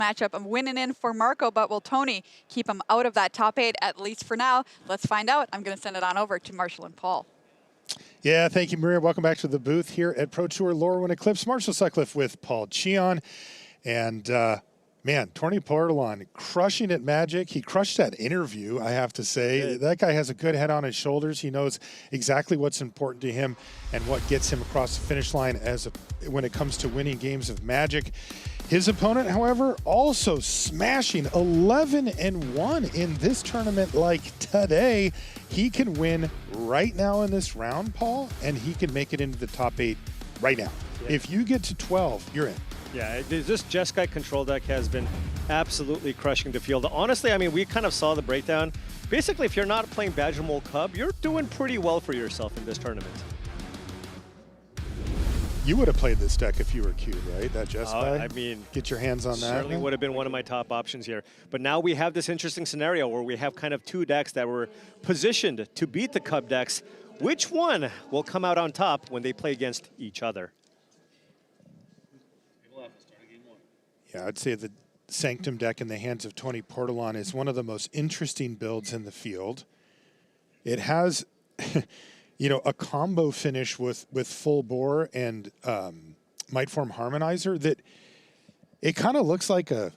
matchup of winning in for Marco, but will Toni keep him out of that top 8, at least for now? Let's find out. I'm going to send it on over to Marshall and Paul. Yeah, thank you, Maria. Welcome back to the booth here at Pro Tour Lorwyn Eclipse. Marshall Sutcliffe with Paul Cheon. And, man, Toni Portolan crushing it Magic. He crushed that interview, I have to say. That guy has a good head on his shoulders. He knows exactly what's important to him and what gets him across the finish line when it comes to winning games of Magic. His opponent, however, also smashing 11-1 in this tournament like today. He can win right now in this round, Paul, and he can make it into the top 8 right now. Yeah. If you get to 12, you're in. Yeah, this Jeskai control deck has been absolutely crushing the field. Honestly, I mean, we kind of saw the breakdown. Basically, if you're not playing Badger Mole Cub, you're doing pretty well for yourself in this tournament. You would have played this deck if you were queued, right? That Jeskai? I mean, get your hands on that. Certainly would have been one of my top options here. But now we have this interesting scenario where we have kind of two decks that were positioned to beat the Cub decks. Which one will come out on top when they play against each other? Yeah, I'd say the Sanctum deck in the hands of Toni Portolan is one of the most interesting builds in the field. It has, you know, a combo finish with full bore and Mightform Harmonizer that it kind of looks like a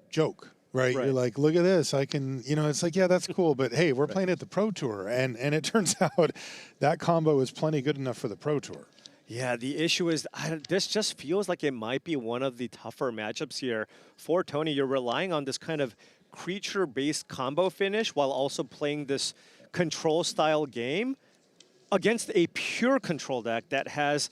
joke, right? You're like, look at this, I can, you know, it's like, yeah, that's cool, but hey, we're playing at the Pro Tour, and it turns out that combo is plenty good enough for the Pro Tour. Yeah, the issue is this just feels like it might be one of the tougher matchups here for Toni. You're relying on this kind of creature-based combo finish while also playing this control-style game against a pure control deck that has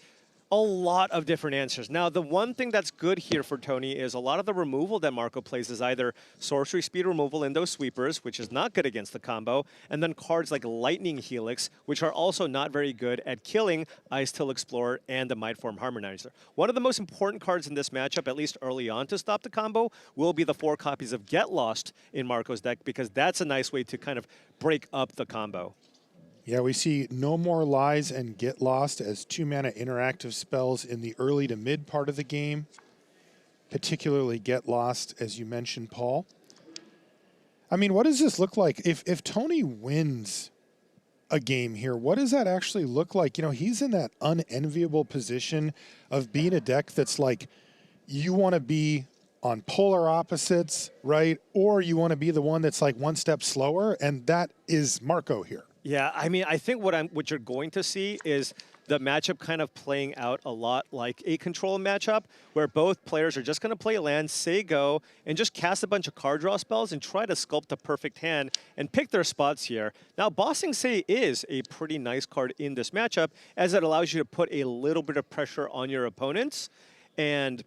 a lot of different answers. Now, the one thing that's good here for Toni is a lot of the removal that Marco plays is either sorcery speed removal in those sweepers, which is not good against the combo, and then cards like Lightning Helix, which are also not very good at killing Ice Till Explorer and the Mightform Harmonizer. One of the most important cards in this matchup, at least early on to stop the combo, will be the 4 copies of Get Lost in Marco's deck, because that's a nice way to kind of break up the combo. Yeah, we see No More Lies and Get Lost as 2-mana interactive spells in the early to mid part of the game, particularly Get Lost, as you mentioned, Paul. I mean, what does this look like? If Toni wins a game here, what does that actually look like? You know, he's in that unenviable position of being a deck that's like, you want to be on polar opposites, right? Or you want to be the one that's like one step slower, and that is Marco here. Yeah, I mean, I think what you're going to see is the matchup kind of playing out a lot like a control matchup, where both players are just going to play land, say go, and just cast a bunch of card draw spells and try to sculpt a perfect hand and pick their spots here. Now, Bossing Say is a pretty nice card in this matchup, as it allows you to put a little bit of pressure on your opponents and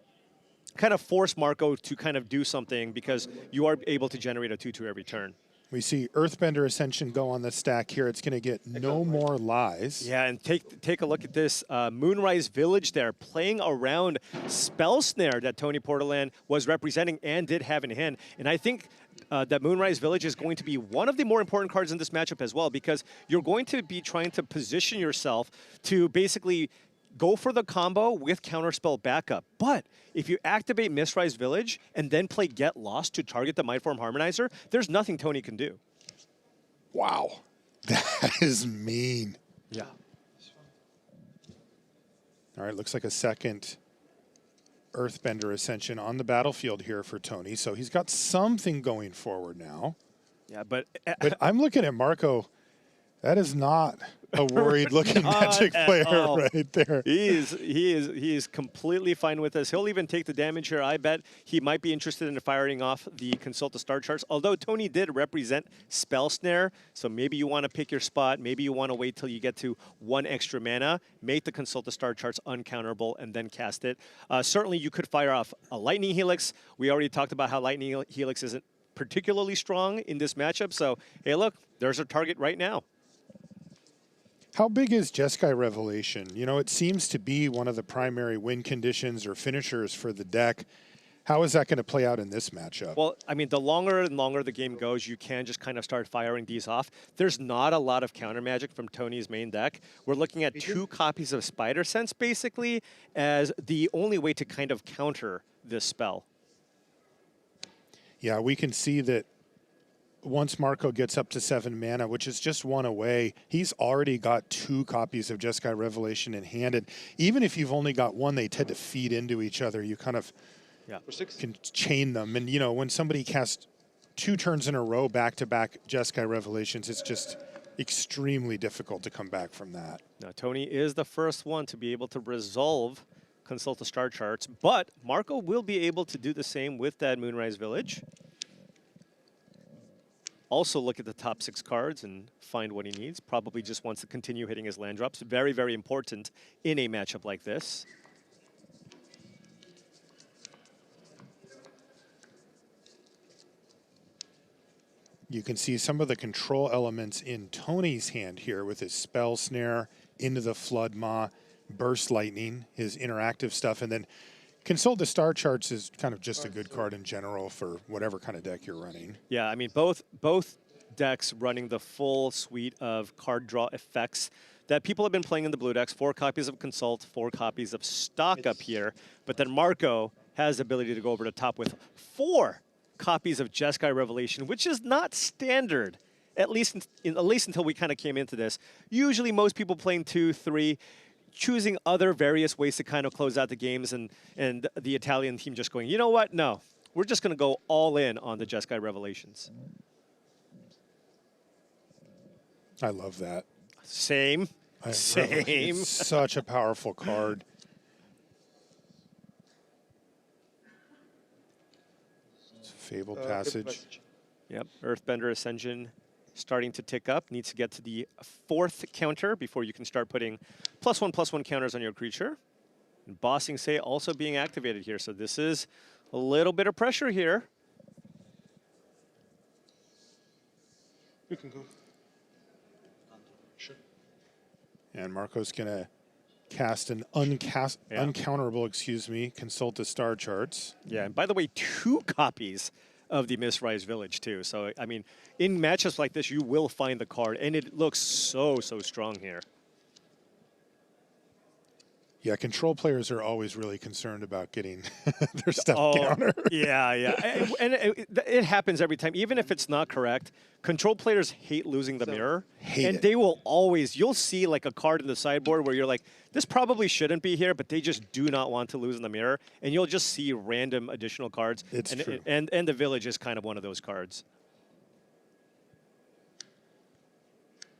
kind of force Marco to kind of do something, because you are able to generate a 2/2 every turn. We see Earthbender Ascension go on the stack here. It's going to get No More Lies. Yeah, and take a look at this Moonrise Village there, playing around Spell Snare that Toni Portolan was representing and did have in hand. And I think that Moonrise Village is going to be one of the more important cards in this matchup as well, because you're going to be trying to position yourself to basically go for the combo with Counterspell backup. But if you activate Mistrise Village and then play Get Lost to target the Mightform Harmonizer, there's nothing Toni can do. Wow. That is mean. Yeah. All right, looks like a second Earthbender Ascension on the battlefield here for Toni. So he's got something going forward now. Yeah, but I'm looking at Marco. That is not a worried-looking Magic player right there. He is completely fine with this. He'll even take the damage here. I bet he might be interested in firing off the Consult the Star charts, although Toni did represent Spell Snare, so maybe you want to pick your spot. Maybe you want to wait till you get to 1 extra mana, make the Consult the Star charts uncounterable, and then cast it. Certainly, you could fire off a Lightning Helix. We already talked about how Lightning Helix isn't particularly strong in this matchup, so hey, look, there's our target right now. How big is Jeskai Revelation? You know, it seems to be one of the primary win conditions or finishers for the deck. How is that going to play out in this matchup? Well, I mean, the longer and longer the game goes, you can just kind of start firing these off. There's not a lot of counter magic from Toni's main deck. We're looking at 2 copies of Spider Sense, basically, as the only way to kind of counter this spell. Yeah, we can see that once Marco gets up to 7 mana, which is just 1 away, he's already got 2 copies of Jeskai Revelation in hand. And even if you've only got 1, they tend to feed into each other. You kind of can chain them. And, you know, when somebody casts 2 turns in a row back-to-back Jeskai Revelations, it's just extremely difficult to come back from that. Now, Toni is the first one to be able to resolve Consult the Star Charts, but Marco will be able to do the same with that Moonrise Village. Also look at the top 6 cards and find what he needs. Probably just wants to continue hitting his land drops. Very, very important in a matchup like this. You can see some of the control elements in Toni's hand here with his Spell Snare, Into the Flood Maw, Burst Lightning, his interactive stuff, and then Consult the Star Charts is kind of just a good card in general for whatever kind of deck you're running. Yeah, I mean, both decks running the full suite of card draw effects that people have been playing in the blue decks. 4 copies of Consult, 4 copies of Stock up here, but then Marco has the ability to go over the top with 4 copies of Jeskai Revelation, which is not standard, at least until we kind of came into this. Usually most people playing 2, 3, choosing other various ways to kind of close out the games, and the Italian team just going, you know what, no, we're just going to go all in on the Jeskai Revelations. I love that. Same. It's such a powerful card. It's a Fabled Passage. Yep, Earthbender Ascension starting to tick up. Needs to get to the 4th counter before you can start putting +1/+1 counters on your creature. And Bossing Say also being activated here, so this is a little bit of pressure here. You can go. Sure. And Marco's going to cast an uncounterable, Consult the Star Charts. Yeah, and by the way, 2 copies of the Mistrise Village too. So, I mean, in matchups like this, you will find the card, and it looks so strong here. Yeah, control players are always really concerned about getting their stuff countered. Yeah. And it happens every time. Even if it's not correct, control players hate losing the mirror. They will always, you'll see like a card in the sideboard where you're like, this probably shouldn't be here, but they just do not want to lose in the mirror. And you'll just see random additional cards. It's true. And the Village is kind of one of those cards.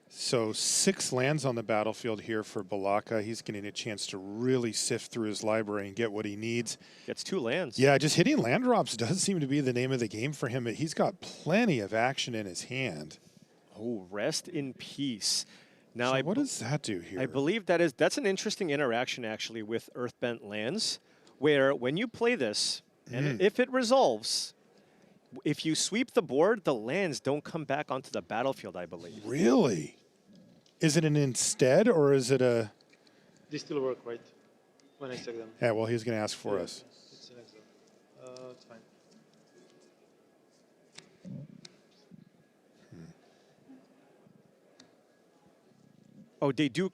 So 6 lands on the battlefield here for Belacca. He's getting a chance to really sift through his library and get what he needs. Gets 2 lands. Yeah, just hitting land drops does seem to be the name of the game for him. He's got plenty of action in his hand. Oh, Rest in Peace. Now, so what does that do here? I believe that's an interesting interaction actually with Earthbent lands, where when you play this, and if it resolves, if you sweep the board, the lands don't come back onto the battlefield, I believe. Really? Is it an instead, or is it a... They still work, right? When I check them. Yeah, well, he's going to ask for us. It's an exile. It's fine. Oh, they do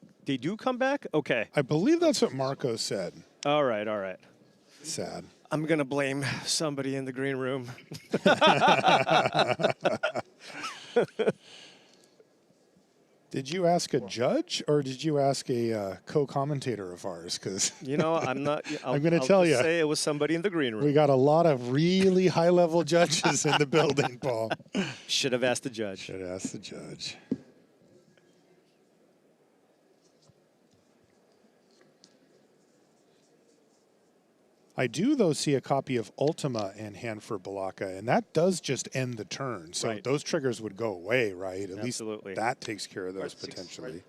come back? Okay. I believe that's what Marco said. All right. Sad. I'm going to blame somebody in the green room. Did you ask a judge, or did you ask a co-commentator of ours? Because you know, I'm not. I'm going to tell you. Say it was somebody in the green room. We got a lot of really high-level judges in the building, Paul. Should have asked the judge. Should ask the judge. I do, though, see a copy of Ultima in hand for Belacca, and that does just end the turn. So those triggers would go away, right? At least that takes care of those potentially.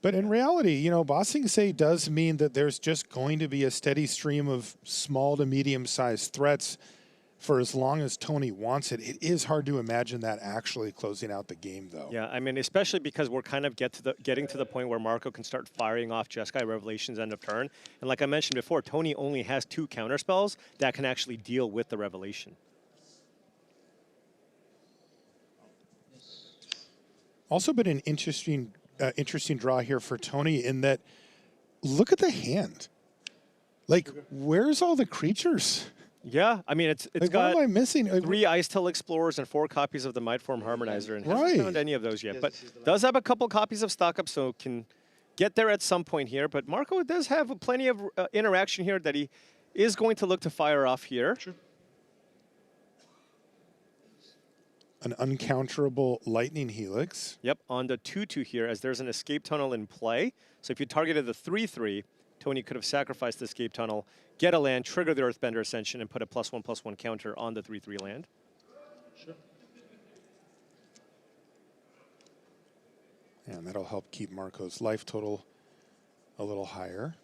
But in reality, you know, Bossing Say does mean that there's just going to be a steady stream of small to medium-sized threats for as long as Toni wants it. It is hard to imagine that actually closing out the game, though. Yeah, I mean, especially because we're kind of getting to the point where Marco can start firing off Jeskai Revelations end of turn. And like I mentioned before, Toni only has 2 counter spells that can actually deal with the Revelation. Also been an interesting draw here for Toni in that, look at the hand. Like, where's all the creatures? Yeah, I mean, it's Like, what got am I missing? 3 Ice-Tail Explorers and 4 copies of the Mightform Harmonizer, and hasn't Right. found any of those yet. Yes, But this is the does have a couple copies of stock up, so can get there at some point here. But Marco does have plenty of interaction here that he is going to look to fire off here. Sure. An uncounterable lightning helix. Yep, on the 2-2 here, as there's an escape tunnel in play. So if you targeted the 3-3, Toni could have sacrificed the escape tunnel, get a land, trigger the Earthbender Ascension, and put a +1/+1 counter on the 3-3 land. Sure. And that'll help keep Marco's life total a little higher.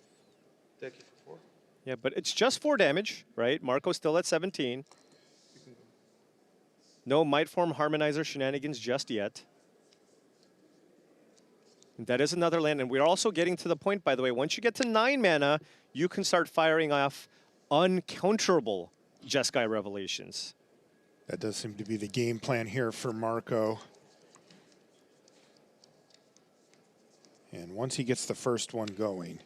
Take it for 4. Yeah, but it's just 4 damage, right? Marco's still at 17. You can go. No Mightform Harmonizer shenanigans just yet. That is another land, and we're also getting to the point, by the way, once you get to 9 mana, you can start firing off uncounterable Jeskai Revelations. That does seem to be the game plan here for Marco. And once he gets the first one going,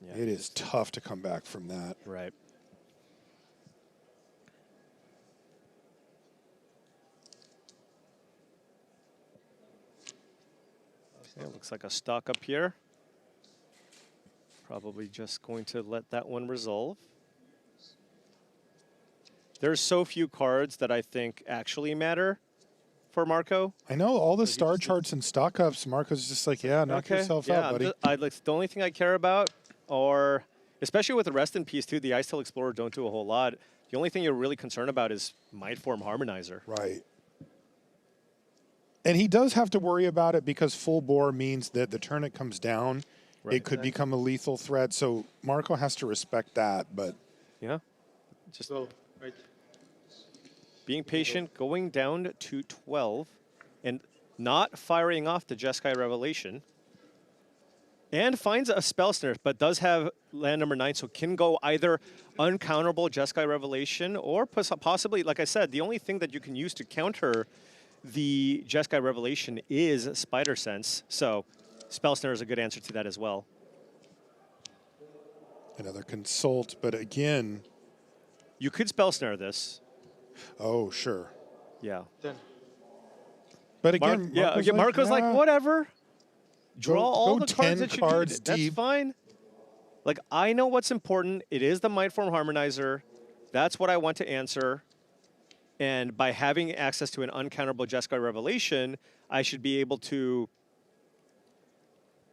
Yeah. it is tough to come back from that. Right. Yeah, looks like a stock up here. Probably just going to let that one resolve. There's so few cards that I think actually matter for Marco. I know all the star charts and stock ups, Marco's just like, yeah, knock yourself out, buddy. Like, the only thing I care about, or especially with the Rest in Peace too, the Ice-Tail Explorer don't do a whole lot. The only thing you're really concerned about is Mightform Harmonizer. Right. And he does have to worry about it because full bore means that the turn it comes down, Right. it could become a lethal threat. So Marco has to respect that. But Yeah. Just So, right. being patient, going down to 12, and not firing off the Jeskai Revelation. And finds a Spell Snare, but does have land number 9, so can go either uncounterable Jeskai Revelation or possibly, like I said, the only thing that you can use to counter the Jeskai Revelation is Spider Sense. So Spell Snare is a good answer to that as well. another consult. But again, You could Spell Snare this. oh, sure. Yeah. 10. But again, Marco's like, "Nah." whatever. Draw all go the cards 10 that you cards need. That's deep. fine. Like, I know what's important. It is the Mightform Harmonizer. That's what I want to answer. And by having access to an uncounterable Jeskai Revelation, I should be able to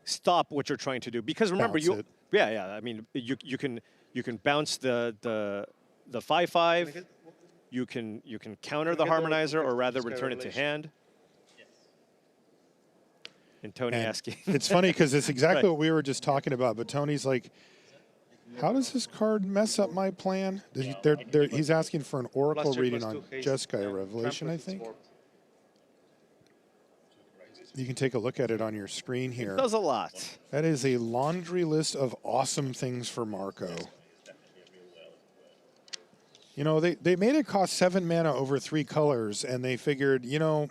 stop what you're trying to do. Because remember, Bounce it. I mean, you can bounce the 5/5. You can counter the Get the Harmonizer, or rather Jeskai return it to Revelation. hand. And Toni And asking. it's funny because it's exactly Right. what we were just talking about. But Tony's like, how does this card mess up my plan? He's asking for an Oracle Plus check, reading plus on 2 haste, Jeskai and Revelation, I trample if it's think. warped. You can take a look at it on your screen here. Does a lot. That is a laundry list of awesome things for Marco. You know, they made it cost 7 mana over 3 colors, and they figured, you know,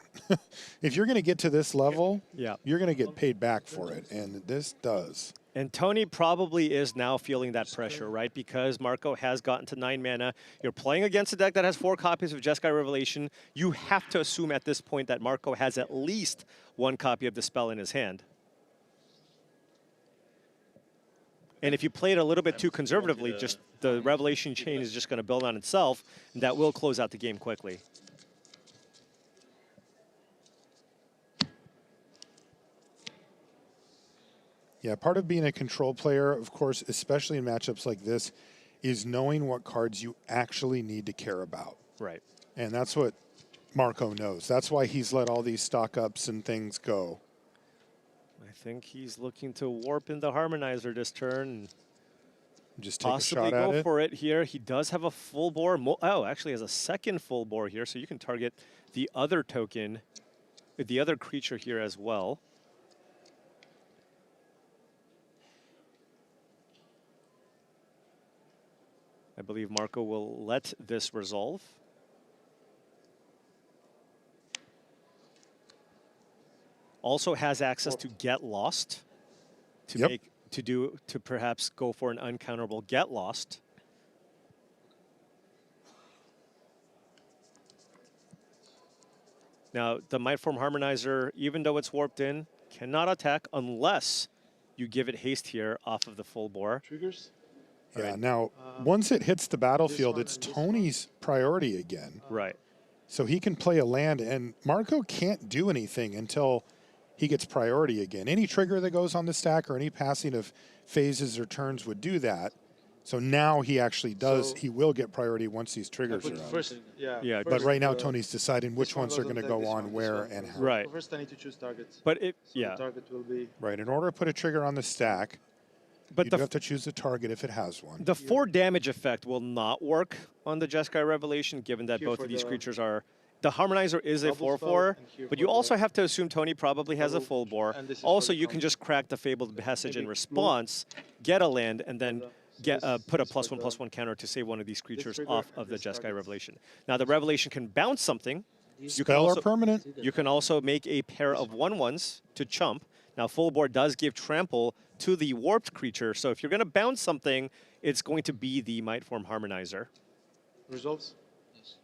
if you're going to get to this level, Yeah. you're going to get paid back for it, and this does. And Toni probably is now feeling that pressure, right? Because Marco has gotten to 9 mana. You're playing against a deck that has 4 copies of Jeskai Revelation. You have to assume at this point that Marco has at least 1 copy of the spell in his hand. And if you play it a little bit too conservatively, just the Revelation chain is just going to build on itself, and that will close out the game quickly. Yeah, part of being a control player, of course, especially in matchups like this, is knowing what cards you actually need to care about. Right. And that's what Marco knows. That's why he's let all these stock ups and things go. I think he's looking to warp in the Harmonizer this turn and Just take possibly a shot at go it. for it here. He does have a full bore. Actually has a second full bore here, so you can target the other token, the other creature here as well. I believe Marco will let this resolve. Also has access to Get Lost to Yep. to perhaps go for an uncounterable Get Lost. Now, the Mightform Harmonizer, even though it's warped in, cannot attack unless you give it haste here off of the full bore. Triggers. Yeah, Right. now, once it hits the battlefield, one it's and this Tony's priority again. Right. So he can play a land, and Marco can't do anything until he gets priority again. Any trigger that goes on the stack or any passing of phases or turns would do that. So now he actually does, So- he will get priority once these triggers Put are out. first, yeah. Yeah, But first, right now, Tony's deciding which this one ones are goes going to on go this on one, where this one and goes how. on. Right. First, I need to choose targets. But it, So yeah. the target will be Right, in order to put a trigger on the stack, But you the do have to choose the target if it has one. The 4 damage effect will not work on the Jeskai Revelation, given that Here both for of these the creatures are. The Harmonizer is a double 4/4, spell, and here but for you also the have to assume Tony probably has a double, full bore. and this is for Also, the you can counter. just crack the Fabled Passage in Maybe blue. response, get a land, and then So get this put a is for +1/+1 counter to save one of these creatures trigger off and of the this Jeskai target. Revelation. Now, the Revelation can bounce something. You can Spell or also, permanent? you can also make a pair of 1/1s to chump. Now, full board does give trample to the warped creature, so if you're going to bounce something, it's going to be the Mightform Harmonizer. results. Yes.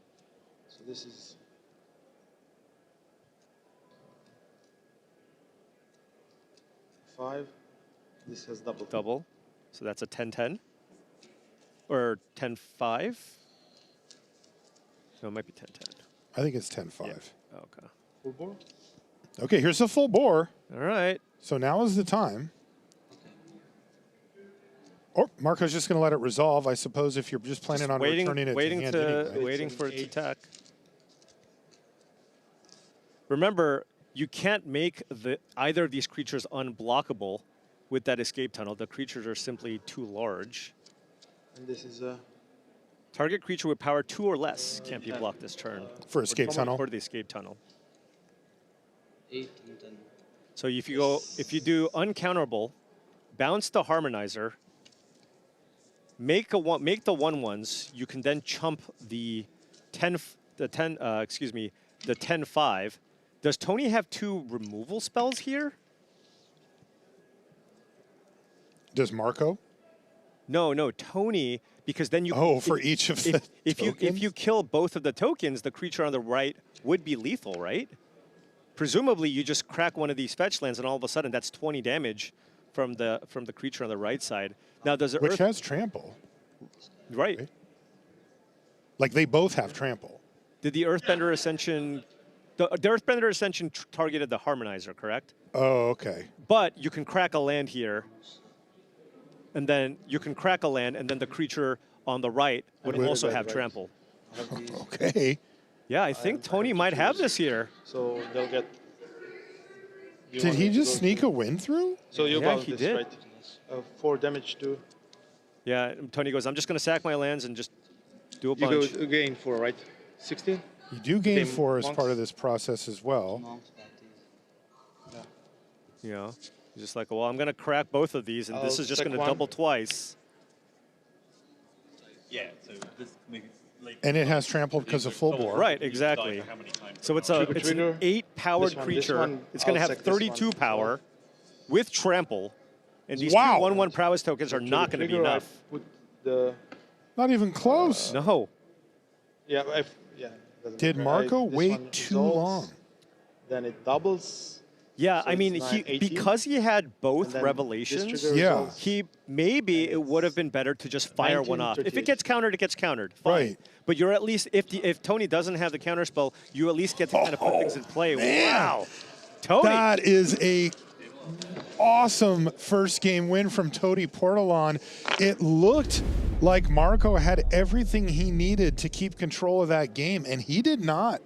So this is 5. This has double. Double. So that's a 10-10. Or 10-5. No, it might be 10-10. I think it's 10-5. Okay. Full bore. Okay, here's the full bore. All right. So now is the time. Or Marco's just going to let it resolve, I suppose, if you're just planning Just on returning it waiting to hand to anyway. waiting It's for an it to 8. attack. Remember, you can't make either of these creatures unblockable with that escape tunnel. The creatures are simply too large. And this is a Target creature with power 2 or less can't be blocked this turn. For escape tunnel. For the escape tunnel. 8 and 10. So if you do uncounterable, bounce the Harmonizer, make the 1/1s, you can then chump the 10-5. Does Tony have 2 removal spells here? Does Marco? No, Tony, because then you Oh, for each of the if you tokens? kill both of the tokens, the creature on the right would be lethal, right? Presumably, you just crack one of these fetch lands, and all of a sudden, that's 20 damage from the creature on the right side. Now, does it Which Earth has trample. right? right? Like they both have trample. Did the Earthbender Ascension? The Earthbender Ascension targeted the Harmonizer, correct? Oh, okay. But you can crack a land here, and then the creature on the right would Would- also right, have right. trample. Have these. Okay. Yeah, I think Tony might have this here. so they'll get. You Did want he me to just go sneak to- a win through? So you Yeah, bounce he this, did. right? 4 damage to. Yeah, and Tony goes, I'm just going to sack my lands and just do a You go bunch. again 4, right? 16. You do gain Okay, 4 as monks. part of this process as well. Mount that is. You know, he's just like, well, I'm going to crack both of these, and this I'll is just sack going to one. double twice. Yeah, so this makes And it has trample because of full bore. Right, exactly. So it's an Trigger. 8-powered This one, creature. It's going to I'll have sack this one 32 as power well. with trample, and these Wow. 2 1/1 prowess tokens are not going to be Trigger, I enough. Put the Not even close. No. yeah. Doesn't Did matter. Marco This wait one too dissolves, long? Then it doubles. Yeah, So I mean, it's 9, 18. because he had and both then this revelations, trigger Yeah. resolves. he maybe it would have been better to just fire one 19, off. If it 38. gets countered, it gets countered. Fine. Right. But you're at least if Tony doesn't have the counter spell, you at least get to kind of put things in play. man. Wow, Tony. That is a awesome first game win from Toni Portolan. It looked like Marco had everything he needed to keep control of that game, and he did not.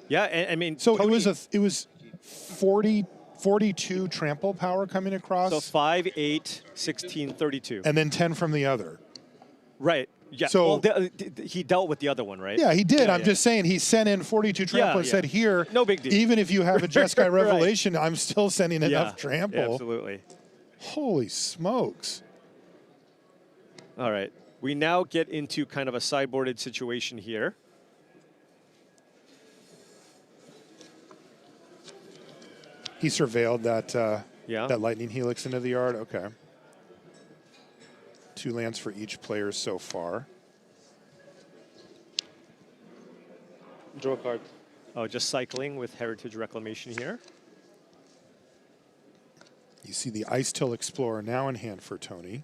Yeah, and I mean, So Tony, it was 42 trample power coming across, so 5, 8, 16, 32. and then 10 from the other. Right. Yeah. So- well, he dealt with the other one, right? Yeah, he did. Yeah, I'm yeah. just saying he sent in 42 trample Yeah, and said, yeah. here, No big deal. even if you have a Jeskai Right. Revelation, I'm still sending Yeah, enough trample. absolutely. Holy smokes. All right. We now get into kind of a sideboarded situation here. He surveilled that Yeah. that lightning helix into the yard. Okay. 2 lands for each player so far. Draw a card. Oh, just cycling with Heritage Reclamation here. You see the Ice Till Explorer now in hand for Toni.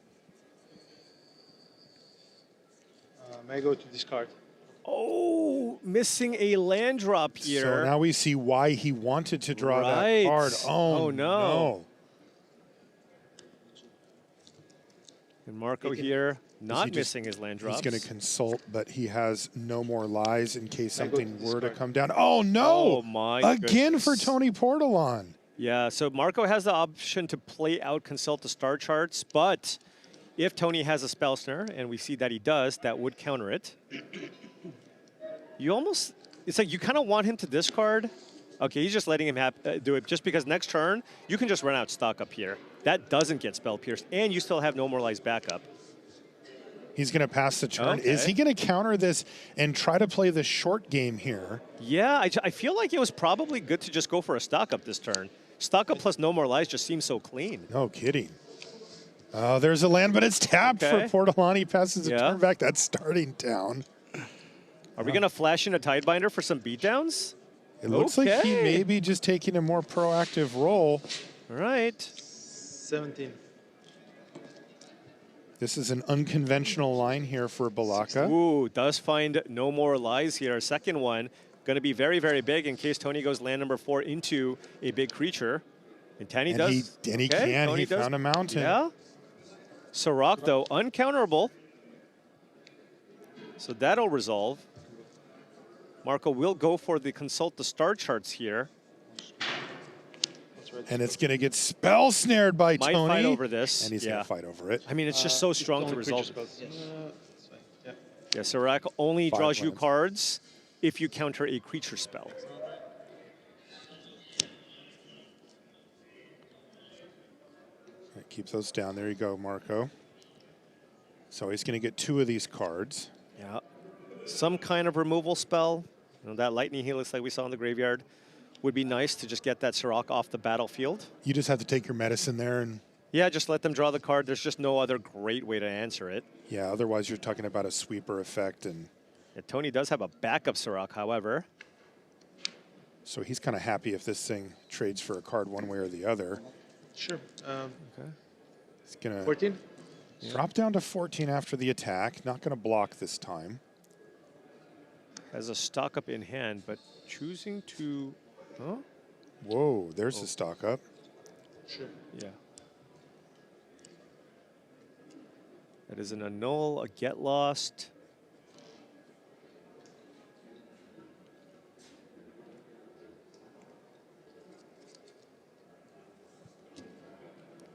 May I go to discard? Oh, missing a land drop here. So now we see why he wanted to draw Right. that card. Oh, Oh, no. And Marco here not missing his land drops. He's going to consult, but he has no more lies in case I go to something were to discard. come down. Oh, no. Oh, my Again for goodness. Toni Portolan. Yeah, so Marco has the option to play out Consult the Star Charts, but if Toni has a Spell Snare, and we see that he does, that would counter it. You almost, it's like you kind of want him to discard. Okay, he's just letting him do it just because next turn, you can just run out stock up here. That doesn't get Spell Pierced, and you still have no more lies backup. He's going to pass the turn. Okay. Is he going to counter this and try to play the short game here? Yeah, I feel like it was probably good to just go for a stock up this turn. Stock up plus no more lies just seems so clean. No kidding. Oh, there's a land, but it's tapped Okay. for Portolan. He passes the Yeah. turn back. That's starting down. Are we going to flash in a Tidebinder for some beatdowns? It looks like he Okay. may be just taking a more proactive role. All right. 17. This is an unconventional line here for Belacca. Ooh, does find no more lies here. Second one, going to be very, very big in case Toni goes land number 4 into a big creature. And Toni And does. he can. Toni He does. found a mountain. Yeah. Sirach, though, uncounterable. So that'll resolve. Marco will go for the Consult the Star Charts here. That's right. And it's going to get spell snared by Might Toni. fight over this. And he's Yeah. going to fight over it. I mean, it's just so It's strong to only resolve. creature spells. That's fine. Yeah. Yeah, Sirach only 5 draws you lands. cards if you counter a creature spell. Right, keep those down. There you go, Marco. So he's going to get 2 of these cards. Yeah. Some kind of removal spell. You know, that Lightning Helix like we saw in the graveyard would be nice to just get that Sirach off the battlefield. You just have to take your medicine there. And Yeah, just let them draw the card. There's just no other great way to answer it. yeah, otherwise you're talking about a sweeper effect. And Yeah, Toni does have a backup Sirach, however. so he's kind of happy if this thing trades for a card one way or the other. Sure. He's going to 14? drop down to 14 after the attack. Not going to block this time. Has a stock up in hand, but choosing to... Huh? Whoa, there's the stock up. Sure. Yeah. That is an annul, a get lost.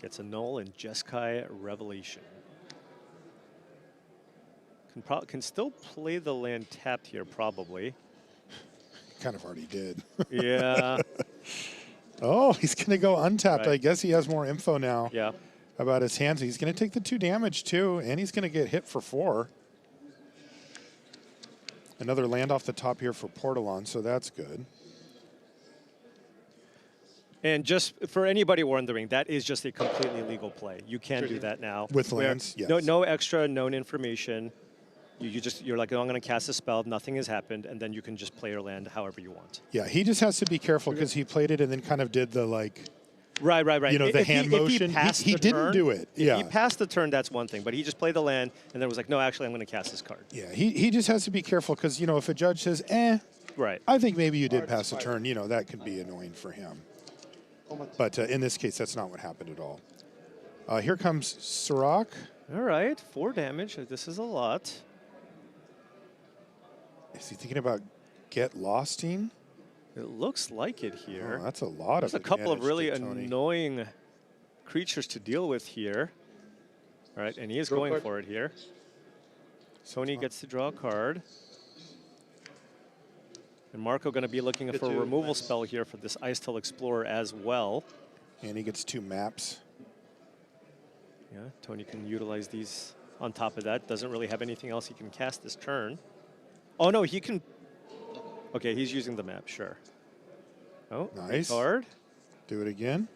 Gets a null and Jeskai Revelation. Can still play the land tapped here, probably. Kind of already did. Yeah, Oh, he's going to go untapped. Right. I guess he has more info now yeah. about his hands. He's going to take the 2 damage too, and he's going to get hit for 4. Another land off the top here for Portolan, so that's good. And just for anybody wondering, that is just a completely legal play. You can do that now. With where lands, yes. No extra known information. You're like, oh, I'm going to cast a spell. Nothing has happened, and then you can just play your land however you want. Yeah, he just has to be careful because he played it and then kind of did the like, Right. you know, the If he- hand if he motion. passed He the didn't turn- do it. If Yeah. he passed the turn, that's one thing. But he just played the land, and then was like, no, actually, I'm going to cast this card. Yeah, he just has to be careful because, you know, if a judge says, Right. I think maybe you did pass the turn, you know, that could be annoying for him. But in this case, that's not what happened at all. Here comes Sirach. All right. 4 damage. This is a lot. Is he thinking about get losting? It looks like it here. Oh, that's a lot There's of a couple of advantage really to Toni. annoying creatures to deal with here. All right, and he is Draw going card. for it here. Toni gets to draw a card. And Marco going to be looking Get for a to removal max. spell here for this Ice Till Explorer as well. And he gets 2 maps. Yeah, Toni can utilize these on top of that. Doesn't really have anything else he can cast this turn. Oh, no, he can... Okay, he's using the map, sure. Oh, Nice. card. Do it again.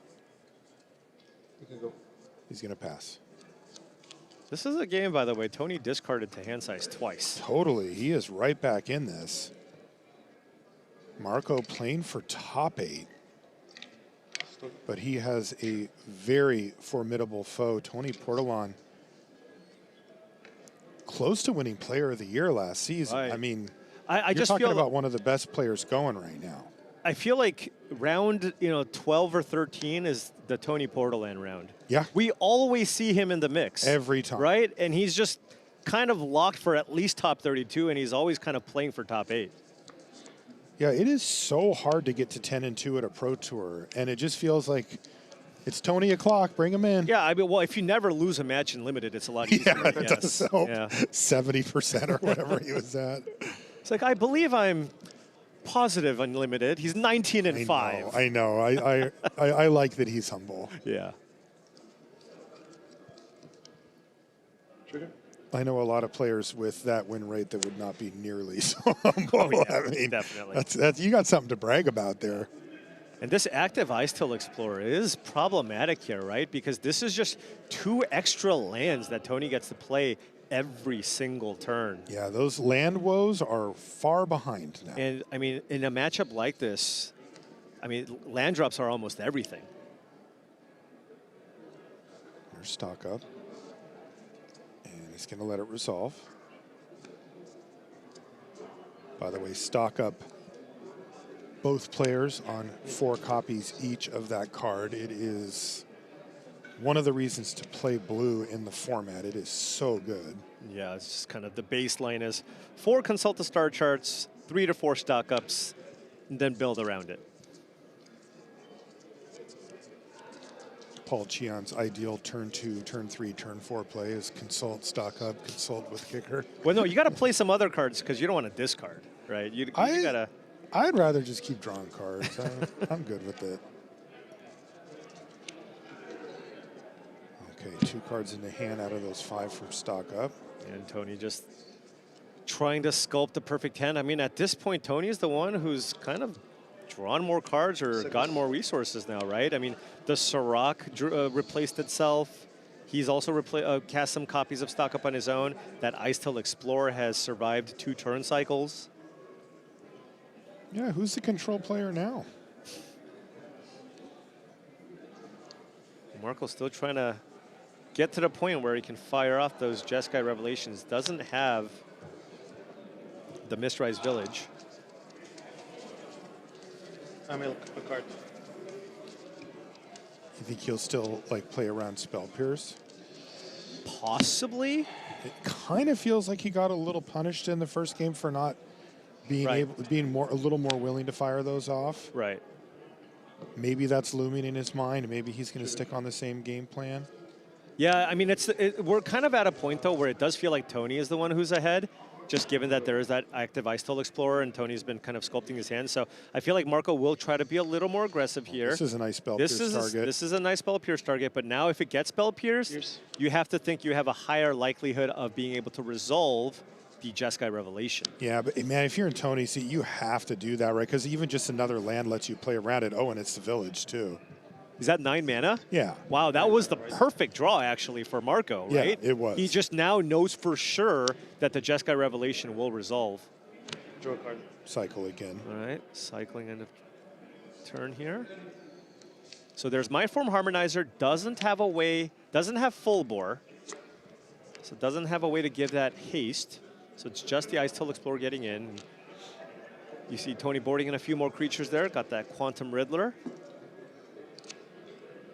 You can go. He's going to pass. This is a game, by the way, Toni discarded to hand size twice. Totally. He is right back in this. Marco playing for top 8. But he has a very formidable foe, Toni Portolan. Close to winning Player of the Year last season. Right. I mean, I you're just talking feel about one of the best players going right now. I feel like round 12 or 13 is the Toni Portolan round. Yeah. We always see him in the mix. Every time. Right? And he's just kind of locked for at least top 32, and he's always kind of playing for top 8. Yeah, it is so hard to get to 10-2 at a Pro Tour, and it just feels like it's Tony o'clock. Bring him in. Yeah, I mean, well, if you never lose a match in limited, it's a lot easier. Yeah, it does help. Yeah. 70% or whatever he was at. It's like, I believe I'm positive unlimited. He's 19 and 5. I know. I like that he's humble. Yeah. Trigger. I know a lot of players with that win rate that would not be nearly so humble. Oh, yeah, I mean, definitely. That's you got something to brag about there. And this active Ice-Tail Explorer is problematic here, right? Because this is just 2 extra lands that Tony gets to play every single turn. Yeah, those land woes are far behind now. And, I mean, in a matchup like this, I mean, land drops are almost everything. There's stock up. And he's going to let it resolve. By the way, stock up both players on 4 copies each of that card. It is one of the reasons to play blue in the format. It is so good. Yeah, it's just kind of the baseline is 4 consult the star charts, 3 to 4 stock ups, and then build around it. Paul Cheon's ideal turn 2, turn 3, turn 4 play is consult, stock up, consult with kicker. Well, no, you got to play some other cards because you don't want to discard, right? You got to. I'd rather just keep drawing cards. I'm good with it. Okay, 2 cards in the hand out of those 5 from stock up. And Tony just trying to sculpt the perfect hand. I mean, at this point, Tony is the one who's kind of drawn more cards or gotten more resources now, right? I mean, the Sirach replaced itself. He's also cast some copies of stock up on his own. That Ice-Tail Explorer has survived 2 turn cycles. Yeah, who's the control player now? Marco's still trying to get to the point where he can fire off those Jeskai Revelations. Doesn't have the Mistrise Village. I mean, a card. You think he'll still like play around Spell Pierce? Possibly. It kind of feels like he got a little punished in the first game for not being a little more willing to fire those off. Right. Maybe that's looming in his mind. Maybe he's going to stick on the same game plan. Yeah, I mean, we're kind of at a point, though, where it does feel like Tony is the one who's ahead, just given that there is that active Ice-Tail Explorer, and Tony's been kind of sculpting his hand. So I feel like Marco will try to be a little more aggressive here. This is a nice Spell Pierce target. This is a nice Spell Pierce target, but now if it gets Spell Pierce, you have to think you have a higher likelihood of being able to resolve the Jeskai Revelation. Yeah, but man, if you're in Tony, see, you have to do that, right? Because even just another land lets you play around it. Oh, and it's the village, too. Is that 9 mana? Yeah. Wow, that was the perfect draw, actually, for Marco, right? Yeah, it was. He just now knows for sure that the Jeskai Revelation will resolve. Draw a card. Cycle again. All right, cycling end of turn here. So there's Mindform Harmonizer, doesn't have full bore. So doesn't have a way to give that haste. So it's just the Ice-Tail Explorer getting in. You see Tony boarding in a few more creatures there. Got that Quantum Riddler.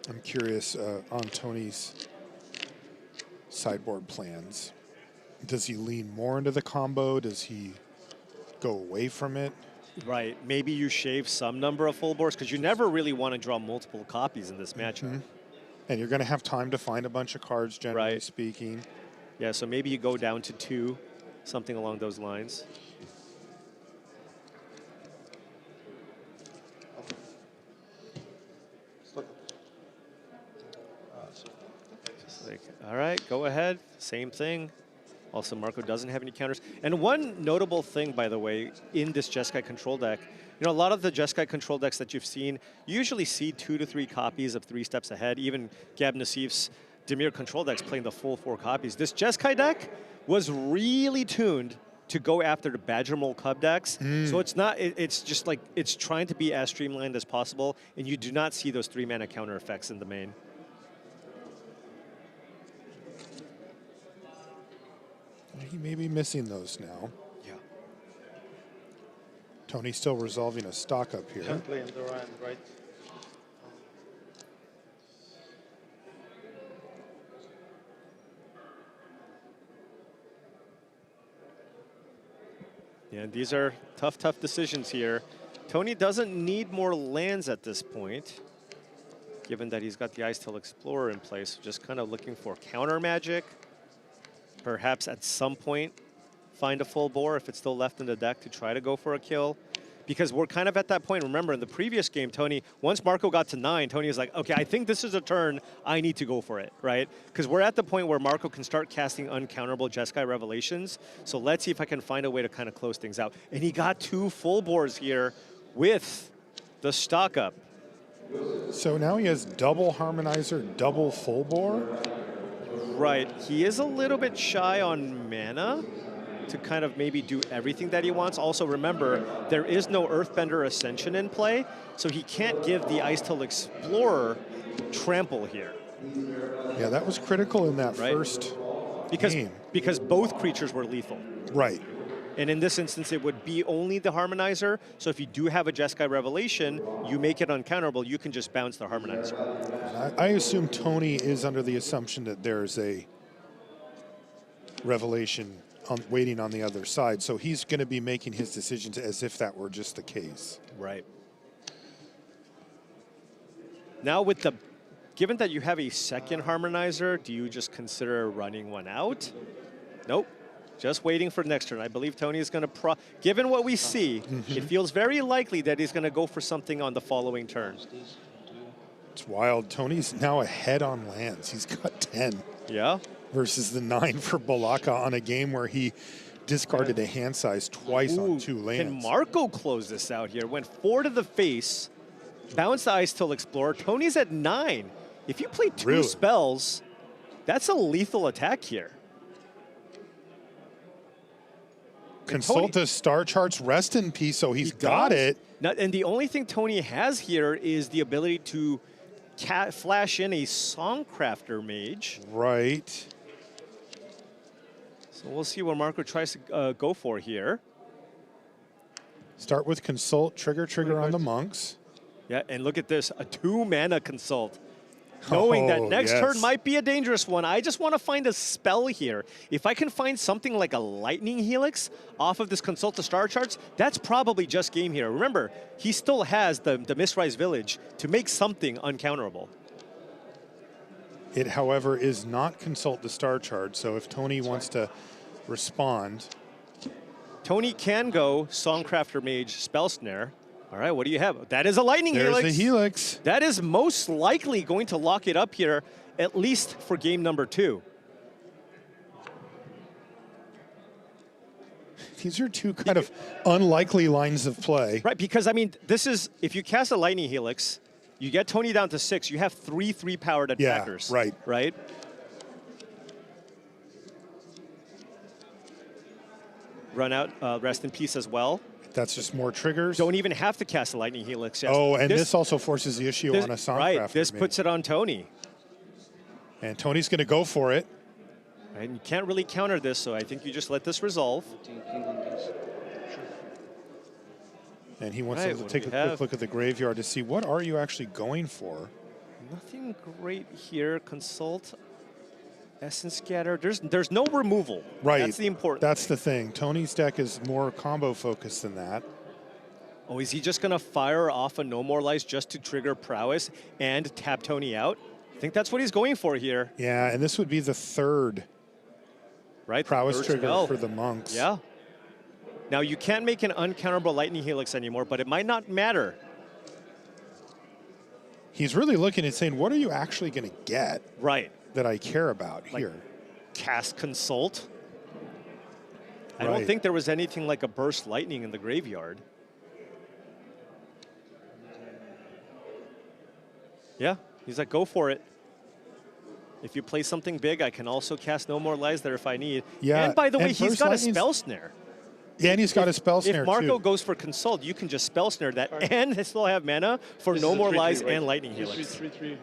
I'm curious on Tony's sideboard plans. Does he lean more into the combo? Does he go away from it? Right. Maybe you shave some number of full bores because you never really want to draw multiple copies in this matchup. And you're going to have time to find a bunch of cards, generally speaking. Yeah, so maybe you go down to 2, something along those lines. Like, all right, go ahead. Same thing. Also, Marco doesn't have any counters. And one notable thing, by the way, in this Jeskai control deck, you know, a lot of the Jeskai control decks that you've seen, you usually see 2 to 3 copies of 3 steps ahead. Even Gab Nassif's Dimir control decks playing the full 4 copies. This Jeskai deck was really tuned to go after the Badger Mole Cub decks. So it's not, it's just like, it's trying to be as streamlined as possible, and you do not see those 3-mana counter effects in the main. He may be missing those now. Yeah. Tony's still resolving a stock up here. Can't play in the Ryan, right? Yeah, and these are tough decisions here. Tony doesn't need more lands at this point, given that he's got the Ice-Tail Explorer in place. Just kind of looking for counter magic. Perhaps at some point find a full bore if it's still left in the deck to try to go for a kill. Because we're kind of at that point. Remember, in the previous game, Tony, once Marco got to 9, Tony was like, okay, I think this is a turn. I need to go for it, right? Because we're at the point where Marco can start casting uncounterable Jeskai Revelations. So let's see if I can find a way to kind of close things out. And he got 2 full bores here with the stock up. So now he has double Harmonizer, double full bore. Right. He is a little bit shy on mana to kind of maybe do everything that he wants. Also, remember, there is no Earthbender Ascension in play, so he can't give the Ice-Tail Explorer trample here. Yeah, that was critical in that Right. first game. Because both creatures were lethal. Right. And in this instance, it would be only the Harmonizer. So if you do have a Jeskai Revelation, you make it uncounterable, you can just bounce the Harmonizer. I assume Tony is under the assumption that there's a Revelation waiting on the other side. So he's going to be making his decisions as if that were just the case. Right. Now with the, given that you have a second Harmonizer, do you just consider running one out? Nope. Just waiting for next turn. I believe Tony is going to, given what we see, it feels very likely that he's going to go for something on the following turn. It's wild. Tony's now ahead on lands. He's got 10 Yeah. versus the 9 for Belacca on a game where he discarded a hand size twice on 2 lands. Can Marco close this out here? Went 4 to the face, bounced the Ice-Tail Explorer. Tony's at 9. If you play 2 spells, that's a lethal attack here. Consult the star charts, rest in peace, so he's got it. Now, and the only thing Tony has here is the ability to flash in a Songcrafter Mage. Right. So we'll see what Marco tries to go for here. Start with Consult, trigger on the monks. Yeah, and look at this, a 2-mana Consult. Knowing that next turn might be a dangerous one, I just want to find a spell here. If I can find something like a Lightning Helix off of this Consult the Star Charts, that's probably just game here. Remember, he still has the Mistrise Village to make something uncounterable. It, however, is not Consult the Star Chart, so if Tony wants to respond. Tony can go Songcrafter Mage Spell Snare. All right, what do you have? That is a Lightning Helix. There's the Helix. That is most likely going to lock it up here, at least for game number 2. These are 2 kind of unlikely lines of play. Right, because, I mean, this is, if you cast a Lightning Helix, you get Tony down to 6, you have 3 3-powered attackers. Yeah, right. Right? Run out, rest in peace as well. That's just more triggers. Don't even have to cast a Lightning Helix. Oh, and this also forces the issue on a Songcrafter. Right, this puts it on Tony. And Tony's going to go for it. And you can't really counter this, so I think you just let this resolve. And he wants to take a quick look at the graveyard to see what are you actually going for. Nothing great here. Consult, Essence Scatter. There's no removal. Right. That's the important That's thing. the thing. Tony's deck is more combo focused than that. Oh, is he just going to fire off a No More Lies just to trigger Prowess and tap Tony out? I think that's what he's going for here. Yeah, and this would be the 3rd Prowess trigger for the monks. Yeah. Now, you can't make an uncounterable Lightning Helix anymore, but it might not matter. He's really looking and saying, what are you actually going to get that I care about here? Cast Consult. I don't think there was anything like a Burst Lightning in the graveyard. Yeah, he's like, go for it. If you play something big, I can also cast No More Lies there if I need. Yeah, and by the way, he's got a Lightning's Spell Snare. Yeah, and he's got a spell snare If Marco too. goes for consult, you can just spell snare that and still have mana for This no is a more 3-3, lies right? and lightning 3-3, helix. 3-3,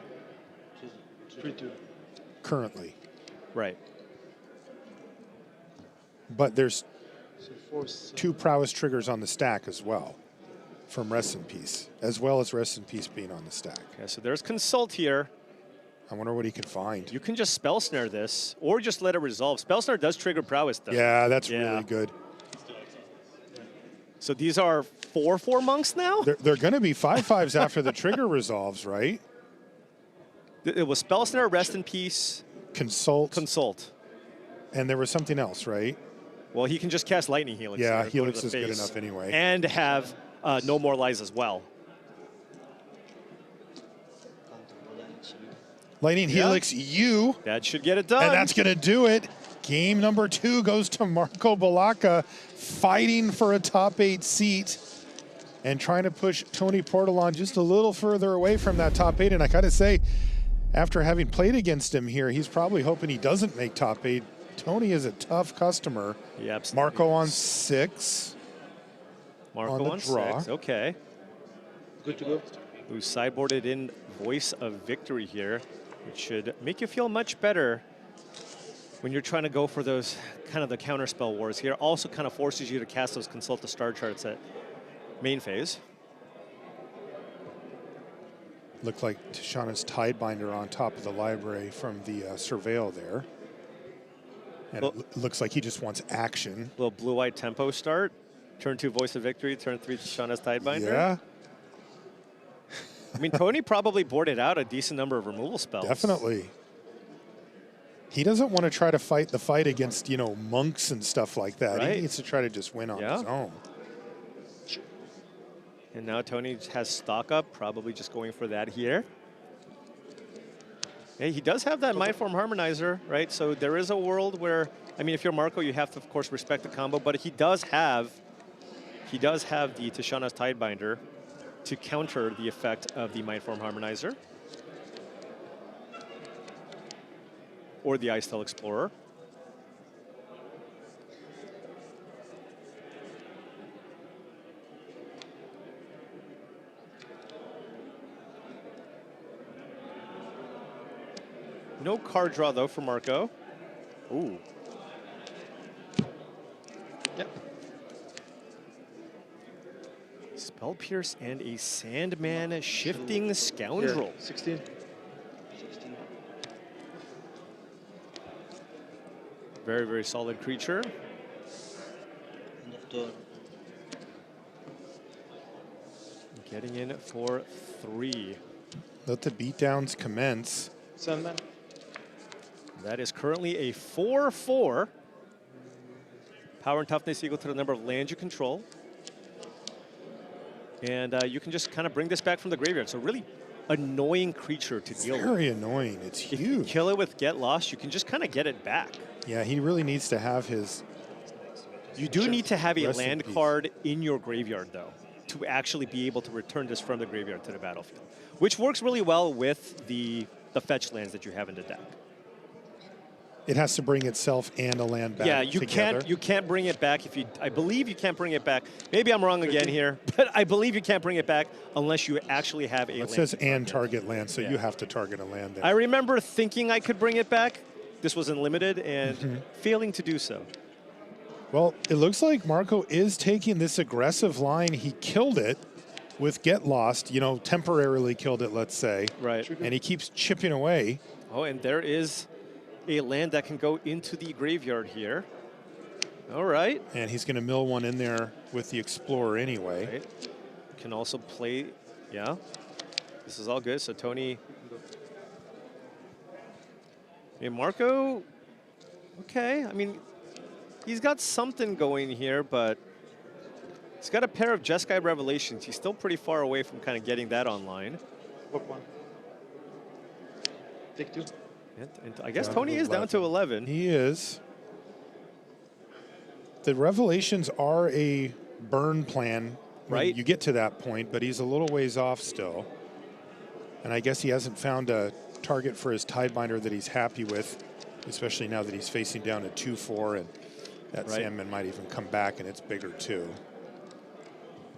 3-2. Currently. Right. But there's So 4-7. 2 prowess triggers on the stack as well from Rest in Peace, as well as Rest in Peace being on the stack. Okay, so there's consult here. I wonder what he can find. You can just spell snare this or just let it resolve. Spell snare does trigger prowess though. Yeah, that's Yeah. really good. So these are 4/4 monks now? They're going to be 5/5s after the trigger resolves, right? It was spell snare, rest in peace, Consult, consult. and there was something else, right? Well, he can just cast lightning helix. Yeah, there, go to Helix the is good face, enough anyway. And have no more lies as well. Lightning Helix, you, That should get it done. and that's going to do it. Game number 2 goes to Marco Belacca, fighting for a top 8 seat and trying to push Toni Portolan just a little further away from that top 8. And I got to say, after having played against him here, he's probably hoping he doesn't make top 8. Toni is a tough customer. Yep. Marco on 6. Marco the on draw. 6. Okay. Good to go. Who sideboarded in Voice of Victory here, which should make you feel much better when you're trying to go for those kind of the counterspell wars here. Also kind of forces you to cast those consult the star charts at main phase. Looked like Tishana's Tidebinder on top of the library from the Surveil there. And Well- it looks like he just wants action. Little blue-white tempo start. Turn 2 Voice of Victory, turn 3 Shauna's Tidebinder. Yeah, I mean, Toni probably boarded out a decent number of removal spells. definitely. He doesn't want to try to fight the fight against, you know, monks and stuff like that. Right. He needs to try to just win on Yeah. his own. And now Toni has stock up, probably just going for that here. Hey, he does have that Mindform Harmonizer, right? So there is a world where, I mean, if you're Marco, you have to, of course, respect the combo, but he does have the Tishana's Tidebinder to counter the effect of the Mindform Harmonizer. Or the Icetail Explorer. No card draw, though, for Marco. Ooh. Yep. Spell Pierce and a Sandman Shifting Scoundrel. Yeah, 16. 16. Very, very solid creature. End of turn. Getting in for 3. Let the beatdowns commence. Sandman. That is currently a 4/4. Power and toughness equal to the number of lands you control. And you can just kind of bring this back from the graveyard. So really annoying creature to deal with. Very annoying. It's If you huge. kill it with Get Lost, you can just kind of get it back. Yeah, he really needs to have his. You do need to have a Rest in land peace. card in your graveyard, though, to actually be able to return this from the graveyard to the battlefield, which works really well with the fetch lands that you have in the deck. It has to bring itself and a land back. Yeah, you together. can't bring it back if you. I believe you can't bring it back. Maybe I'm wrong again here, but I believe you can't bring it back unless you actually have a. It land says to and target land, so Yeah. you have to target a land there. I remember thinking I could bring it back. This was unlimited and failing to do so. Well, it looks like Marco is taking this aggressive line. He killed it with Get Lost, you know, temporarily killed it, let's say. Right. And he keeps chipping away. Oh, and there is a land that can go into the graveyard here. All right. And he's going to mill one in there with the Explorer anyway. Right. Can also play, yeah. This is all good. So Toni. And Marco, okay. I mean, he's got something going here, but he's got a pair of Jeskai Revelations. He's still pretty far away from kind of getting that online. Walk 1. Take 2. And I guess Down Toni to is down to 11. He is. The Revelations are a burn plan when Right. you get to that point, but he's a little ways off still. And I guess he hasn't found a target for his Tidebinder that he's happy with, especially now that he's facing down a 2/4. And That Right. Sandman might even come back, and it's bigger too.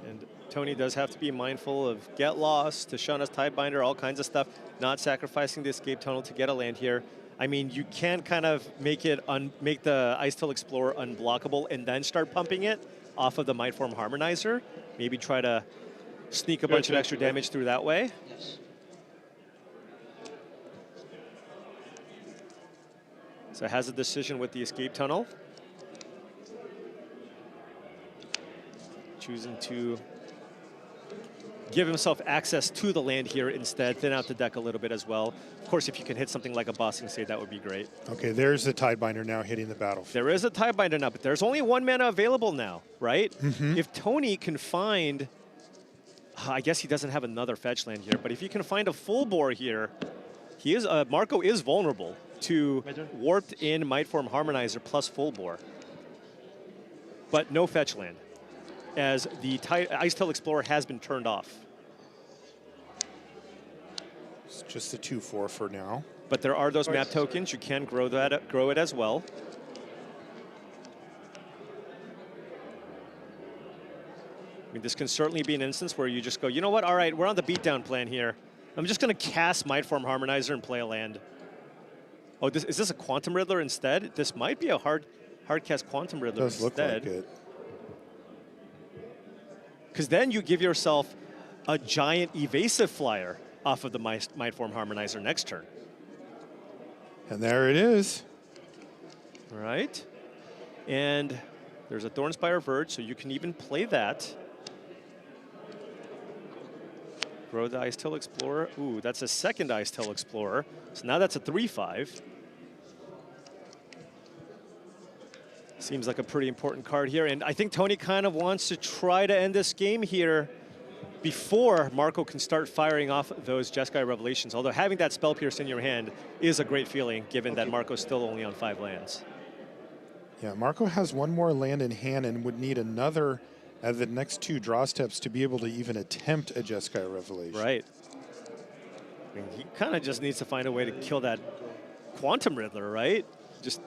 And Toni does have to be mindful of get lost, Tishana's Tidebinder, all kinds of stuff, not sacrificing the escape tunnel to get a land here. I mean, you can kind of make it make the Ice Tail Explorer unblockable and then start pumping it off of the Mindform Harmonizer. Maybe try to sneak a bunch of extra damage through that way. Yes. So has a decision with the escape tunnel. Choosing to give himself access to the land here instead, thin out the deck a little bit as well. Of course, if you can hit something like a Bossing Say, that would be great. Okay, there's the Tidebinder now hitting the battlefield. There is a Tidebinder now, but there's only 1 mana available now, right? If Toni can find, I guess he doesn't have another fetch land here, but if he can find a full bore here, he is Marco is vulnerable to warped in Mightform Harmonizer plus full bore, but no fetch land, as the Ice Tail Explorer has been turned off. It's just the 2/4 for now. But there are those map tokens. You can grow it as well. I mean, this can certainly be an instance where you just go, you know what? All right, we're on the beatdown plan here. I'm just going to cast Mightform Harmonizer and play a land. Oh, is this a Quantum Riddler instead? This might be a hard cast Quantum Riddler Does look instead. like it. Because then you give yourself a giant evasive flyer off of the Mindform Harmonizer next turn. And there it is. All right. And there's a Thornspire Verge, so you can even play that. Grow the Ice Tail Explorer. Ooh, that's a second Ice Tail Explorer. So now that's a 3/5. Seems like a pretty important card here. And I think Toni kind of wants to try to end this game here before Marco can start firing off those Jeskai Revelations. Although having that Spell Pierce in your hand is a great feeling, given that Marco's still only on 5 lands. Yeah, Marco has 1 more land in hand and would need another at the next 2 draw steps to be able to even attempt a Jeskai Revelation. Right. I mean, he kind of just needs to find a way to kill that Quantum Riddler, right? Just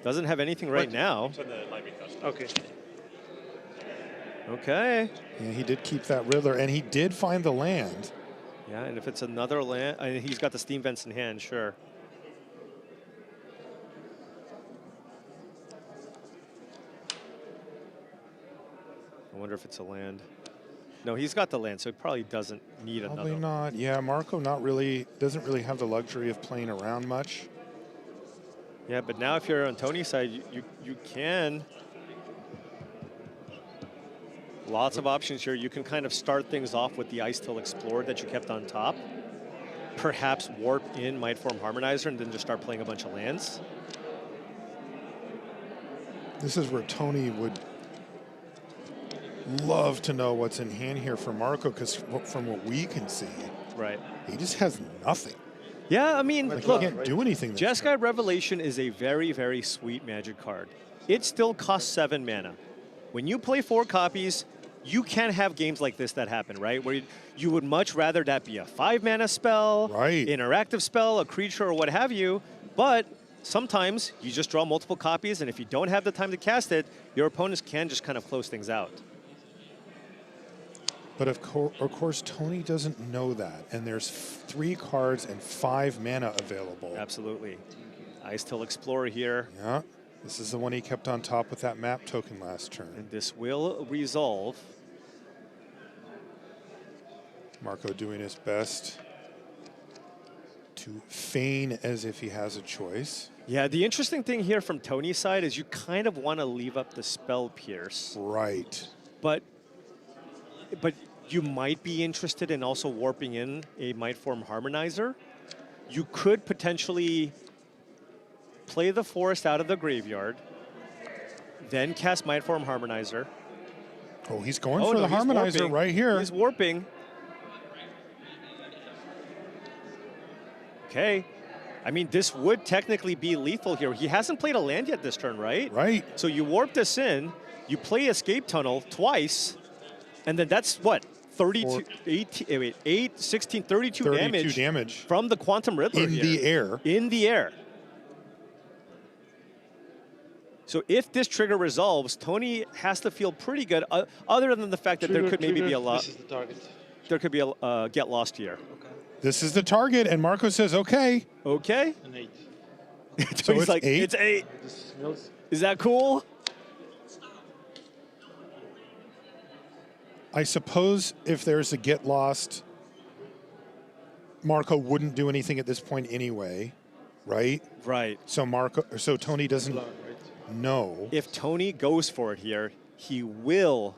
doesn't have anything right now. Okay. Okay. Yeah, he did keep that Riddler, and he did find the land. Yeah, and if it's another land, I mean, he's got the Steam Vents in hand, sure. I wonder if it's a land. No, he's got the land, so he probably doesn't need Probably another. not. Yeah, Marco doesn't really have the luxury of playing around much. Yeah, but now if you're on Toni's side, you can. Lots of options here. You can kind of start things off with the Ice Tail Explorer that you kept on top. Perhaps warp in Mightform Harmonizer and then just start playing a bunch of lands. This is where Toni would love to know what's in hand here for Marco, because from what we can see, Right. he just has nothing. Yeah, I mean, Like, look, he can't do anything. this Jeskai turn. Revelation is a very, very sweet Magic card. It still costs 7 mana. When you play 4 copies, you can have games like this that happen, right? Where you would much rather that be a 5 mana spell, Right. interactive spell, a creature, or what have you. But sometimes you just draw multiple copies, and if you don't have the time to cast it, your opponents can just kind of close things out. But of course, Toni doesn't know that, and there's 3 cards and 5 mana available. Absolutely. Ice Tail Explorer here. Yeah, this is the one he kept on top with that map token last turn. And this will resolve. Marco doing his best to feign as if he has a choice. Yeah, the interesting thing here from Toni's side is you kind of want to leave up the Spell Pierce. Right. But you might be interested in also warping in a Mightform Harmonizer. You could potentially play the forest out of the graveyard, then cast Mightform Harmonizer. Oh, he's going Oh, for no, the he's Harmonizer warping. right here. He's warping. Okay. I mean, this would technically be lethal here. He hasn't played a land yet this turn, right? Right. So you warp this in, you play Escape Tunnel twice, and then that's what? 32, 16, 32 damage from the Quantum Riddler in here. the air. In the air. So if this trigger resolves, Toni has to feel pretty good, other than the fact that there could maybe be a lot. This is the target. There could be a get lost here. Okay. This is the target, and Marco says, okay. Okay. An 8. So He's it's like, 8? it's 8. This is Mills. Is that cool? I suppose if there's a get lost, Marco wouldn't do anything at this point anyway, right? Right. So Toni doesn't Long, right? know. If Toni goes for it here, he will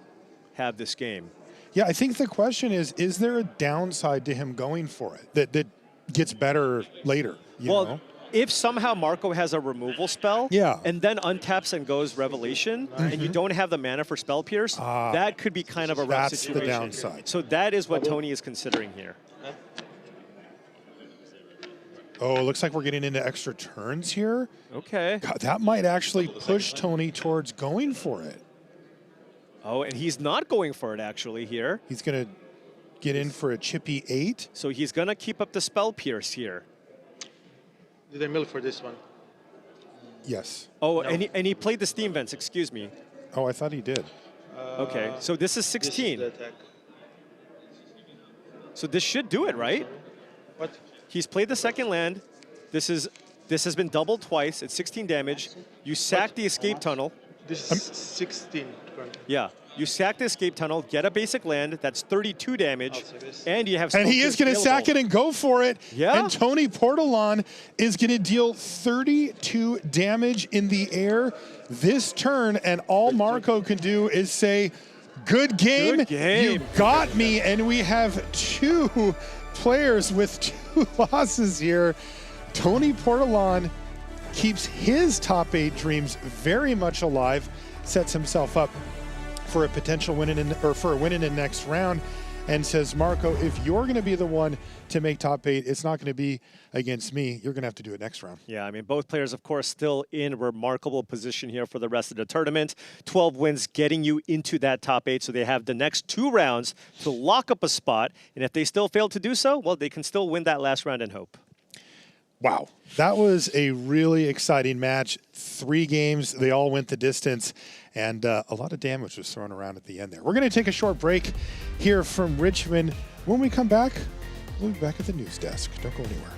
have this game. Yeah, I think the question is there a downside to him going for it that gets better later? You know? If somehow Marco has a removal spell, Yeah. and then untaps and goes Revelation, and you don't have the mana for Spell Pierce, that could be kind of a rough That's situation. the downside. So that is what Toni is considering here. Oh, it looks like we're getting into extra turns here. Okay. God, that might actually push Toni towards going for it. Oh, and he's not going for it actually here. He's going to get in for a chippy 8. So he's going to keep up the Spell Pierce here. Did I mill for this one? Yes. Oh, No. and he played the Steam Vents, excuse me. Oh, I thought he did. Okay, so this is This is 16. the attack. So this should do it, right? What? He's played the second land. This has been doubled twice. It's 16 damage. You sack the escape tunnel. This is 16 currently. Yeah. You sack the escape tunnel, get a basic land. That's 32 damage. I'll say this. And you have And he is going to sack it and go for it. Yeah. And Toni Portolan is going to deal 32 damage in the air this turn. And all Marco can do is say, good game. Good game. You got me. And we have 2 players with 2 losses here. Toni Portolan keeps his top 8 dreams very much alive, sets himself up for a potential win in the next round, and says, Marco, if you're going to be the one to make top 8, it's not going to be against me. You're going to have to do it next round. Yeah, I mean, both players, of course, still in remarkable position here for the rest of the tournament. 12 wins getting you into that top 8, so they have the next 2 rounds to lock up a spot. And if they still fail to do so, well, they can still win that last round and hope. Wow. That was a really exciting match. 3 games, they all went the distance, and a lot of damage was thrown around at the end there. We're going to take a short break here from Richmond. When we come back, we'll be back at the news desk. Don't go anywhere.